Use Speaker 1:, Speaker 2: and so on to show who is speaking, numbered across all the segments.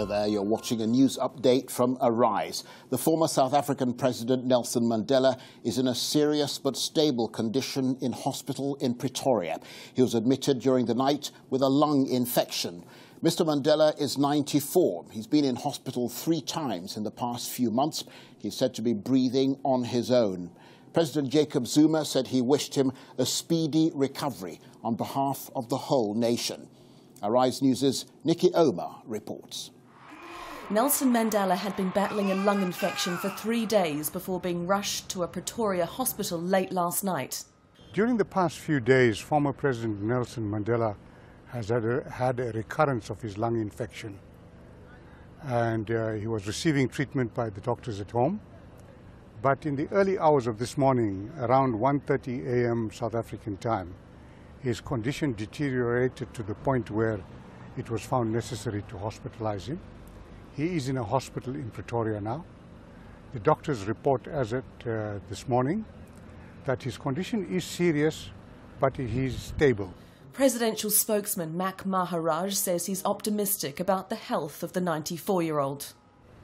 Speaker 1: Hello there, you're watching a news update from Arise. The former South African President Nelson Mandela is in a serious but stable condition in hospital in Pretoria. He was admitted during the night with a lung infection. Mr. Mandela is 94. He's been in hospital 3 times in the past few months. He's said to be breathing on his own. President Jacob Zuma said he wished him a speedy recovery on behalf of the whole nation. Arise News' Nikki Omar reports.
Speaker 2: Nelson Mandela had been battling a lung infection for 3 days before being rushed to a Pretoria hospital late last night.
Speaker 3: During the past few days, former President Nelson Mandela has had a recurrence of his lung infection. And he was receiving treatment by the doctors at home. But in the early hours of this morning, around 1:30 a.m. South African time, his condition deteriorated to the point where it was found necessary to hospitalize him. He is in a hospital in Pretoria now. The doctors report as at this morning that his condition is serious, but he is stable.
Speaker 2: Presidential spokesman Mac Maharaj says he's optimistic about the health of the 94-year-old.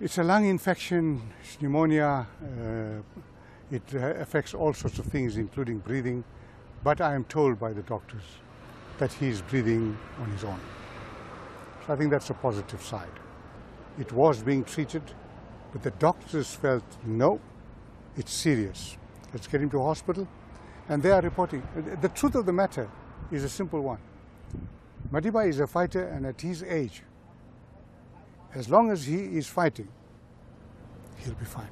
Speaker 3: It's a lung infection, it's pneumonia. It affects all sorts of things, including breathing. But I am told by the doctors that he is breathing on his own. So I think that's a positive side. It was being treated, but the doctors felt, no, it's serious. Let's get him to hospital. And they are reporting. The truth of the matter is a simple one. Madiba is a fighter, and at his age, as long as he is fighting, he'll be fine.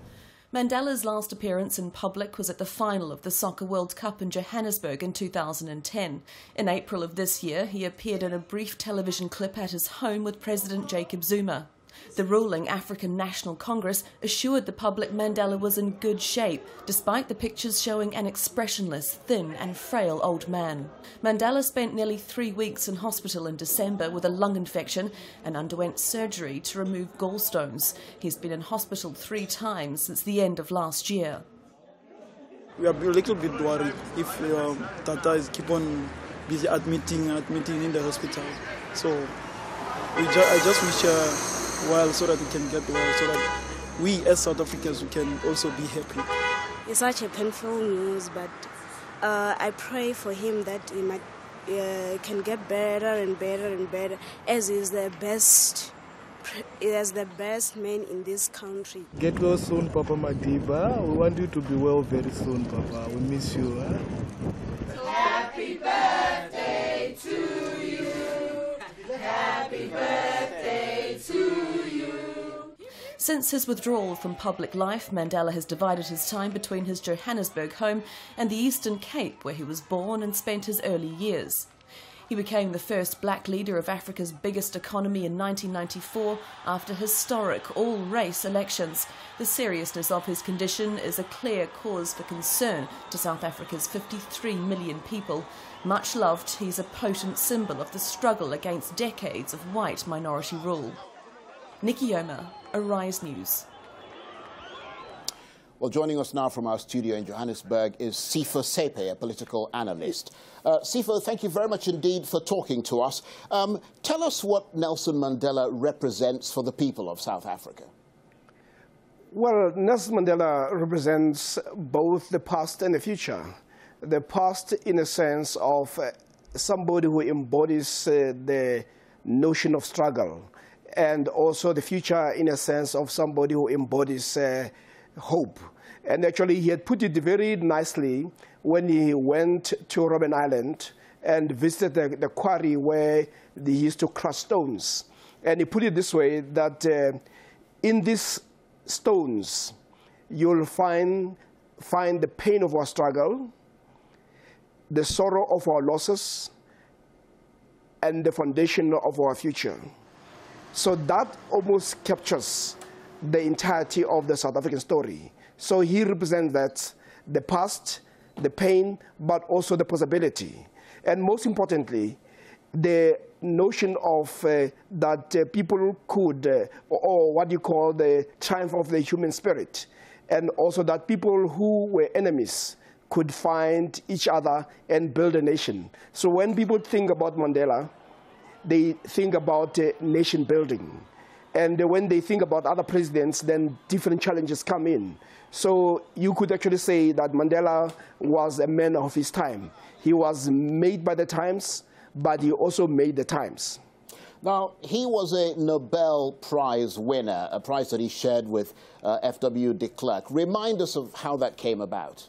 Speaker 2: Mandela's last appearance in public was at the final of the Soccer World Cup in Johannesburg in 2010. In April of this year, he appeared in a brief television clip at his home with President Jacob Zuma. The ruling African National Congress assured the public Mandela was in good shape, despite the pictures showing an expressionless, thin and frail old man. Mandela spent nearly 3 weeks in hospital in December with a lung infection and underwent surgery to remove gallstones. He's been in hospital 3 times since the end of last year.
Speaker 4: We are a little bit worried if Tata is keep on busy admitting in the hospital. So I just wish well, so that we can get well, so that we as South Africans we can also be happy.
Speaker 5: It's such a painful news, but I pray for him that he might can get better and better and better, as is the best man in this country.
Speaker 6: Get well soon, Papa Madiba. We want you to be well very soon, Papa. We miss you. Huh?
Speaker 7: Happy birthday to you. Happy birthday to you.
Speaker 2: Since his withdrawal from public life, Mandela has divided his time between his Johannesburg home and the Eastern Cape, where he was born and spent his early years. He became the first black leader of Africa's biggest economy in 1994 after historic all-race elections. The seriousness of his condition is a clear cause for concern to South Africa's 53 million people. Much loved, he's a potent symbol of the struggle against decades of white minority rule. Nikki Omar, Arise News.
Speaker 1: Well, joining us now from our studio in Johannesburg is Sifo Sepe, a political analyst. Sifo, thank you very much indeed for talking to us. Tell us what Nelson Mandela represents for the people of South Africa.
Speaker 8: Well, Nelson Mandela represents both the past and the future. The past in a sense of somebody who embodies the notion of struggle, and also the future in a sense of somebody who embodies hope. And actually he had put it very nicely when he went to Robben Island and visited the quarry where they used to crush stones. And he put it this way, that in these stones you'll find the pain of our struggle, the sorrow of our losses, and the foundation of our future. So that almost captures the entirety of the South African story. So he represents that, the past, the pain, but also the possibility. And most importantly, the notion of that people could, or what you call the triumph of the human spirit, and also that people who were enemies could find each other and build a nation. So when people think about Mandela, they think about nation building. And when they think about other presidents, then different challenges come in. So you could actually say that Mandela was a man of his time. He was made by the times, but he also made the times.
Speaker 1: Now, he was a Nobel Prize winner, a prize that he shared with F.W. de Klerk. Remind us of how that came about.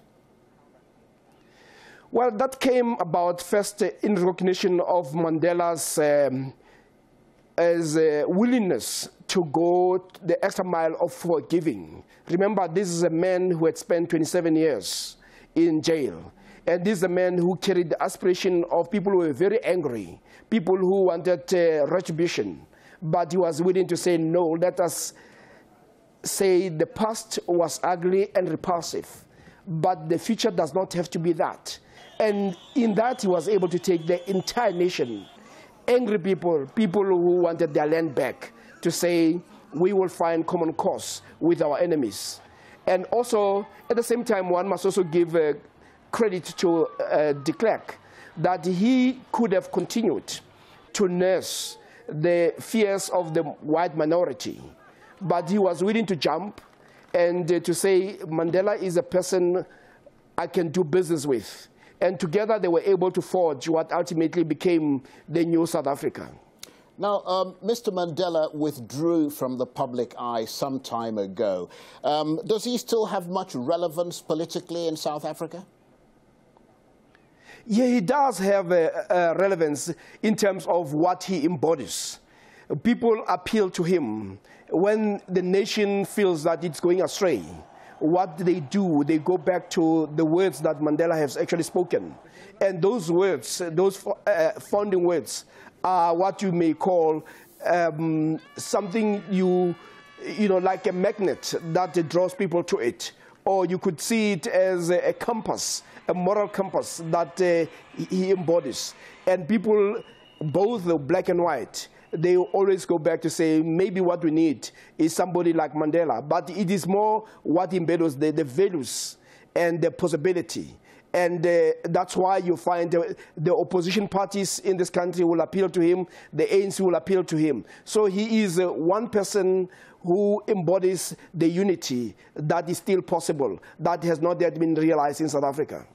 Speaker 8: Well, that came about first in recognition of Mandela's willingness to go the extra mile of forgiving. Remember, this is a man who had spent 27 years in jail. And this is a man who carried the aspiration of people who were very angry, people who wanted retribution. But he was willing to say, no, let us say the past was ugly and repulsive, but the future does not have to be that. And in that, he was able to take the entire nation, angry people, people who wanted their land back, to say, we will find common cause with our enemies. And also, at the same time, one must also give credit to de Klerk, that he could have continued to nurse the fears of the white minority. But he was willing to jump and to say, Mandela is a person I can do business with. And together they were able to forge what ultimately became the new South Africa.
Speaker 1: Now, Mr. Mandela withdrew from the public eye some time ago. Does he still have much relevance politically in South Africa?
Speaker 8: Yeah, he does have relevance in terms of what he embodies. People appeal to him. When the nation feels that it's going astray, what do? They go back to the words that Mandela has actually spoken. And those words, those founding words, are what you may call something like a magnet that draws people to it. Or you could see it as a compass, a moral compass that he embodies. And people, both black and white, they always go back to say, maybe what we need is somebody like Mandela. But it is more what embeds the values and the possibility. And that's why you find the opposition parties in this country will appeal to him, the ANC will appeal to him. So he is one person who embodies the unity that is still possible, that has not yet been realized in South Africa.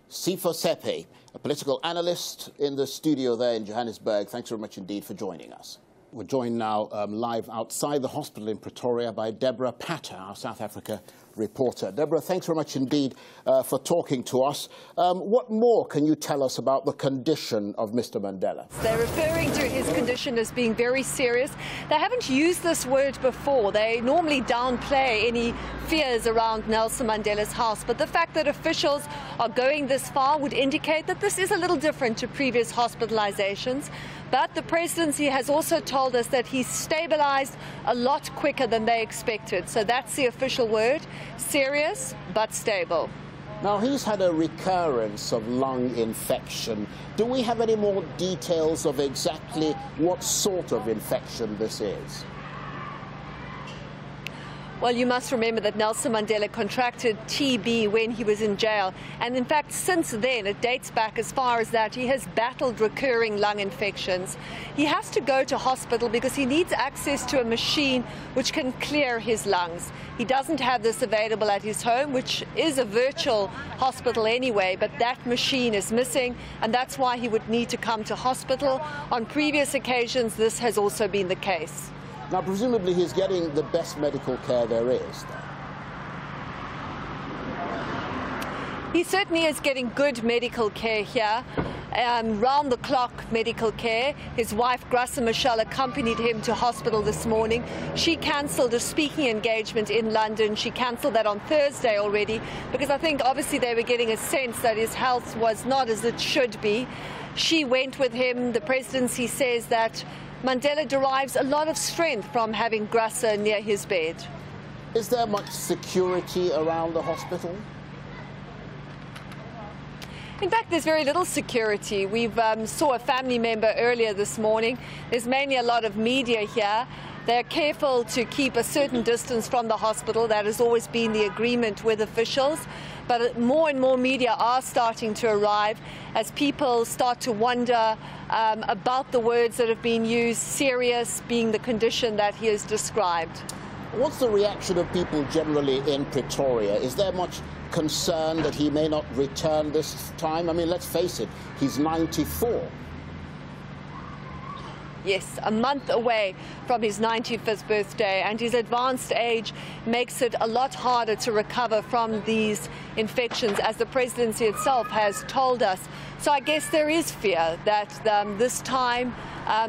Speaker 1: Sipho Sepe, a political analyst in the studio there in Johannesburg. Thanks very much indeed for joining us. We're joined now live outside the hospital in Pretoria by Deborah Patter, our South Africa reporter. Deborah, thanks very much indeed for talking to us. What more can you tell us about the condition of Mr. Mandela?
Speaker 9: They're referring to his condition as being very serious. They haven't used this word before. They normally downplay any fears around Nelson Mandela's house. But the fact that officials are going this far would indicate that this is a little different to previous hospitalizations. But the presidency has also told us that he's stabilized a lot quicker than they expected. So that's the official word, serious but stable.
Speaker 1: Now, he's had a recurrence of lung infection. Do we have any more details of exactly what sort of infection this is?
Speaker 9: Well, you must remember that Nelson Mandela contracted TB when he was in jail. And in fact, since then, it dates back as far as that, he has battled recurring lung infections. He has to go to hospital because he needs access to a machine which can clear his lungs. He doesn't have this available at his home, which is a virtual hospital anyway, but that machine is missing, and that's why he would need to come to hospital. On previous occasions, this has also been the case.
Speaker 1: Now, presumably he's getting the best medical care there is, though.
Speaker 9: He certainly is getting good medical care here, round-the-clock medical care. His wife, Graça Michelle, accompanied him to hospital this morning. She cancelled a speaking engagement in London. She cancelled that on Thursday already because I think obviously they were getting a sense that his health was not as it should be. She went with him. The presidency says that Mandela derives a lot of strength from having Graça near his bed.
Speaker 1: Is there much security around the hospital?
Speaker 9: In fact, there's very little security. We've saw a family member earlier this morning. There's mainly a lot of media here. They're careful to keep a certain distance from the hospital. That has always been the agreement with officials. But more and more media are starting to arrive as people start to wonder about the words that have been used, serious being the condition that he has described.
Speaker 1: What's the reaction of people generally in Pretoria? Is there much concern that he may not return this time? I mean, let's face it, he's 94.
Speaker 9: Yes, a month away from his 95th birthday, and his advanced age makes it a lot harder to recover from these infections, as the presidency itself has told us. So I guess there is fear that this time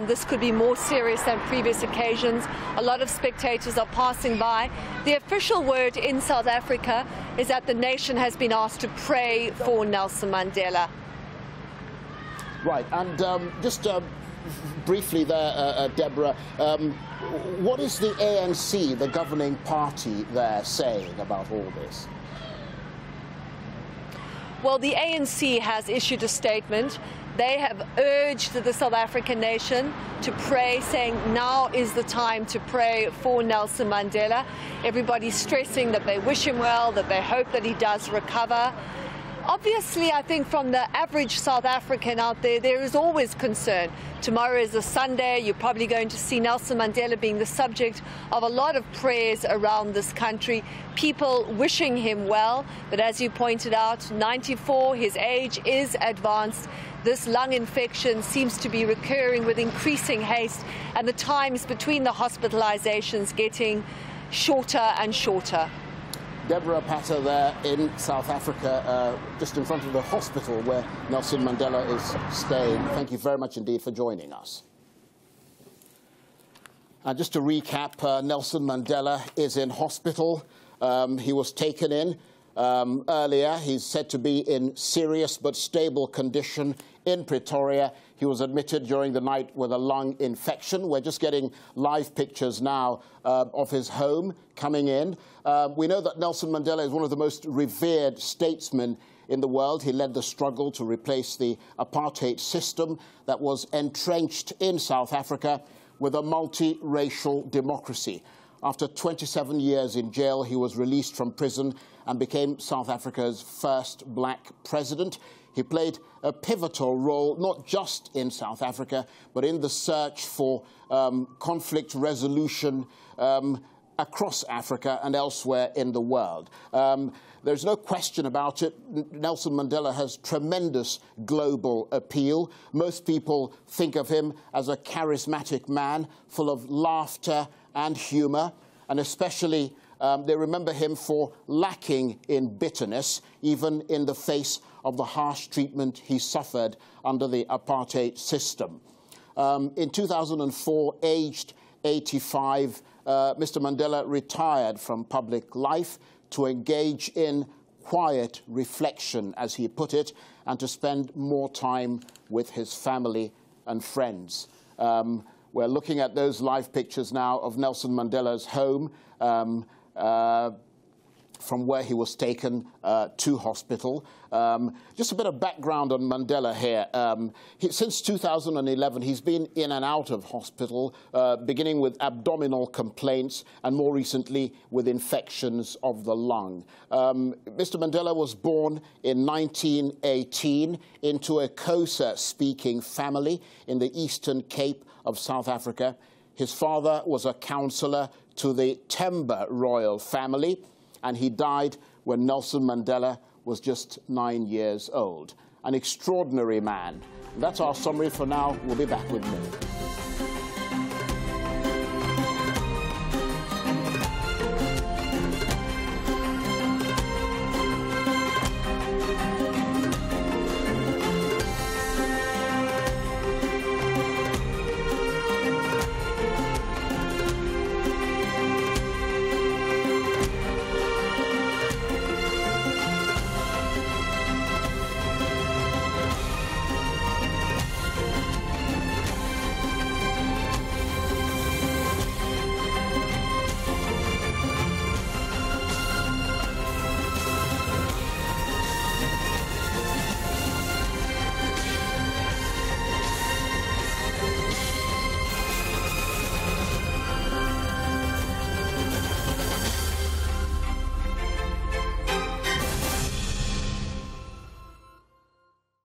Speaker 9: this could be more serious than previous occasions. A lot of spectators are passing by. The official word in South Africa is that the nation has been asked to pray for Nelson Mandela.
Speaker 1: Right, and just briefly there, Deborah, what is the ANC, the governing party, there saying about all this?
Speaker 9: Well, the ANC has issued a statement. They have urged the South African nation to pray, saying now is the time to pray for Nelson Mandela. Everybody's stressing that they wish him well, that they hope that he does recover. Obviously, I think from the average South African out there, there is always concern. Tomorrow is a Sunday. You're probably going to see Nelson Mandela being the subject of a lot of prayers around this country, people wishing him well. But as you pointed out, 94, his age is advanced. This lung infection seems to be recurring with increasing haste, and the times between the hospitalizations getting shorter and shorter.
Speaker 1: Deborah Patter there in South Africa, just in front of the hospital where Nelson Mandela is staying. Thank you very much indeed for joining us. And just to recap, Nelson Mandela is in hospital. He was taken in earlier. He's said to be in serious but stable condition in Pretoria. He was admitted during the night with a lung infection. We're just getting live pictures now of his home coming in. We know that Nelson Mandela is one of the most revered statesmen in the world. He led the struggle to replace the apartheid system that was entrenched in South Africa with a multiracial democracy. After 27 years in jail, he was released from prison and became South Africa's first black president. He played a pivotal role, not just in South Africa, but in the search for conflict resolution across Africa and elsewhere in the world. There's no question about it. Nelson Mandela has tremendous global appeal. Most people think of him as a charismatic man full of laughter and humour, and especially they remember him for lacking in bitterness, even in the face of the harsh treatment he suffered under the apartheid system. In 2004, aged 85, Mr. Mandela retired from public life to engage in quiet reflection, as he put it, and to spend more time with his family and friends. We're looking at those live pictures now of Nelson Mandela's home from where he was taken to hospital. Just a bit of background on Mandela here. Since 2011, he's been in and out of hospital, beginning with abdominal complaints and more recently with infections of the lung. Mr. Mandela was born in 1918 into a Xhosa-speaking family in the Eastern Cape of South Africa. His father was a councillor to the Temba royal family, and he died when Nelson Mandela was just 9 years old. An extraordinary man. That's our summary for now. We'll be back with more.